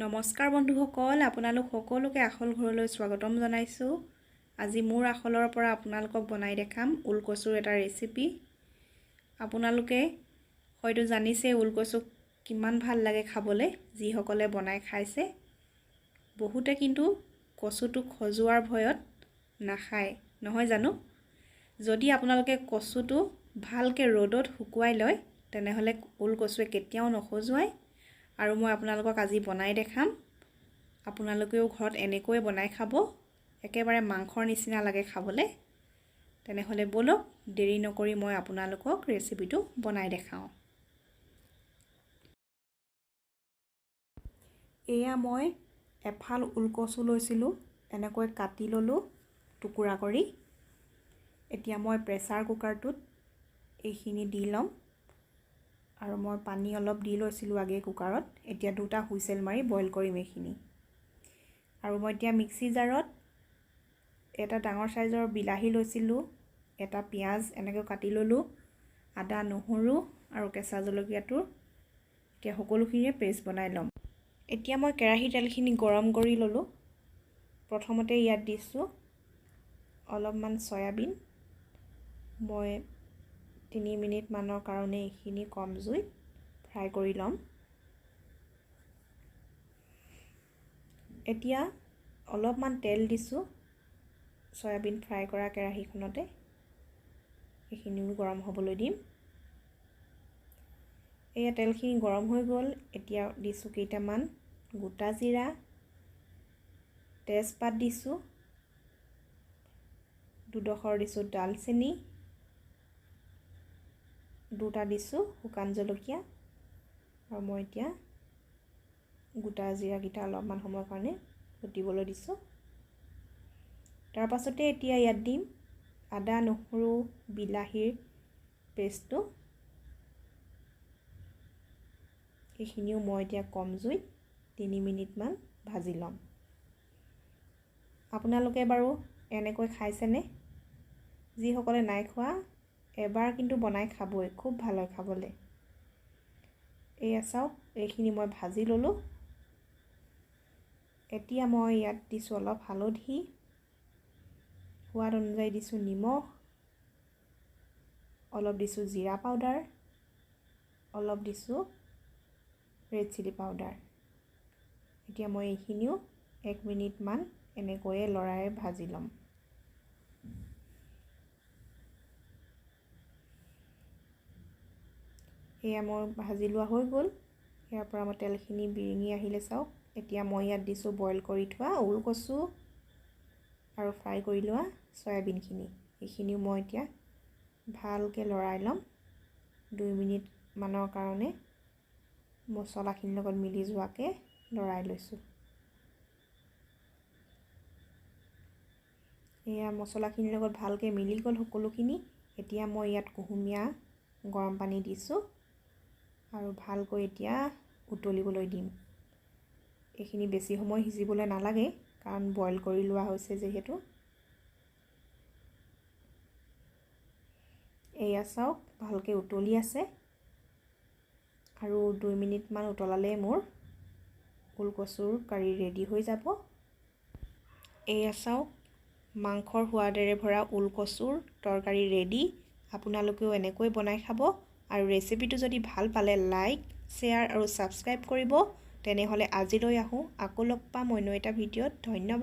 নমস্কাৰ বন্ধুসকল, আপোনালোক সকলোকে আখল ঘৰলৈ স্বাগতম জনাইছোঁ। আজি মোৰ আখলৰ পৰা আপোনালোকক বনাই দেখাম ওলকচুৰ এটা ৰেচিপি। আপোনালোকে হয়তো জানিছে ওলকচু কিমান ভাল লাগে খাবলৈ, যিসকলে বনাই খাইছে। বহুতে কিন্তু কচুটো খজুৱাৰ ভয়ত নাখায়, নহয় জানো? যদি আপোনালোকে কচুটো ভালকৈ ৰ'দত শুকুৱাই লয়, তেনেহ'লে ওলকচুৱে কেতিয়াও নখজুৱায়। আৰু মই আপোনালোকক আজি বনাই দেখাম। আপোনালোকেও ঘৰত এনেকৈ বনাই খাব, একেবাৰে মাংসৰ নিচিনা লাগে খাবলৈ। তেনেহ'লে বলক দেৰি নকৰি মই আপোনালোকক ৰেচিপিটো বনাই দেখাওঁ। এয়া মই এফাল ওলকচু লৈছিলোঁ, এনেকৈ কাটি ল'লোঁ টুকুৰা কৰি। এতিয়া মই প্ৰেছাৰ কুকাৰটোত এইখিনি দি ল'ম। আৰু মই পানী অলপ দি লৈছিলোঁ আগেই কুকাৰত। এতিয়া দুটা হুইচেল মাৰি বইল কৰিম এইখিনি। আৰু মই এতিয়া মিক্সি জাৰত এটা ডাঙৰ সাইজৰ বিলাহী লৈছিলোঁ, এটা পিঁয়াজ এনেকৈ কাটি ল'লোঁ, আদা নহৰু আৰু কেঁচা জলকীয়াটো এতিয়া সকলোখিনিয়ে পেষ্ট বনাই ল'ম। এতিয়া মই কেৰাহী তেলখিনি গৰম কৰি ল'লোঁ। প্ৰথমতে ইয়াত দিছোঁ অলপমান চয়াবিন। মই 3 মিনিটমানৰ কাৰণে এইখিনি কম জুইত ফ্ৰাই কৰি ল'ম। এতিয়া অলপমান তেল দিছোঁ চয়াবিন ফ্ৰাই কৰা কেৰাহীখনতে, এইখিনিও গৰম হ'বলৈ দিম। এয়া তেলখিনি গৰম হৈ গ'ল। এতিয়া দিছোঁ কেইটামান গোটা জিৰা, তেজপাত দিছোঁ, দুডোখৰ দিছোঁ ডালচেনি, দুটা দিছোঁ শুকান জলকীয়া। আৰু মই এতিয়া গোটা জিৰাকেইটা অলপমান সময়ৰ কাৰণে ফুটিবলৈ দিছোঁ। তাৰ পাছতে এতিয়া ইয়াত দিম আদা নহৰু বিলাহীৰ পেষ্টটো। এইখিনিও মই এতিয়া কম জুইত 3 মিনিটমান ভাজি ল'ম। আপোনালোকে বাৰু এনেকৈ খাইছেনে? যিসকলে নাই খোৱা এবাৰ কিন্তু বনাই খাবই, খুব ভাল হয় খাবলৈ। এয়া চাওক, এইখিনি মই ভাজি ল'লোঁ। এতিয়া মই ইয়াত দিছোঁ অলপ হালধি, সোৱাদ অনুযায়ী দিছোঁ নিমখ, অলপ দিছোঁ জিৰা পাউডাৰ, অলপ দিছোঁ ৰেড চিলি পাউডাৰ। এতিয়া মই এইখিনিও 1 মিনিটমান এনেকৈয়ে লৰাই ভাজি ল'ম। এয়া মোৰ ভাজি লোৱা হৈ গ'ল। ইয়াৰ পৰা মই তেলখিনি বিৰিঙি আহিলে চাওক। এতিয়া মই ইয়াত দিছোঁ বইল কৰি থোৱা ওলকচু আৰু ফ্ৰাই কৰি লোৱা চয়াবিনখিনি। এইখিনিও মই এতিয়া ভালকৈ লৰাই ল'ম 2 মিনিটমানৰ কাৰণে। মছলাখিনিৰ লগত মিলি যোৱাকৈ লৰাই লৈছোঁ। এয়া মছলাখিনিৰ লগত ভালকৈ মিলি গ'ল সকলোখিনি। এতিয়া মই ইয়াত কুহুমীয়া গৰম পানী দিছোঁ আৰু ভালকৈ এতিয়া উতলিবলৈ দিম। এইখিনি বেছি সময় সিজিবলৈ নালাগে, কাৰণ বইল কৰি লোৱা হৈছে যিহেতু। এয়া চাওক, ভালকৈ উতলি আছে আৰু 2 মিনিটমান উতলালে মোৰ ওলকচুৰ কাৰী ৰেডি হৈ যাব। এয়া চাওক, মাংসৰ সোৱাদেৰে ভৰা ওলকচুৰ তৰকাৰী ৰেডি। আপোনালোকেও এনেকৈ বনাই খাব। আৰু ৰেচিপিটো যদি ভাল পালে লাইক, শ্বেয়াৰ আৰু ছাবস্ক্ৰাইব কৰিব। তেনেহ'লে আজিলৈ আহোঁ, আকৌ লগ পাম অন্য এটা ভিডিঅ'ত। ধন্যবাদ।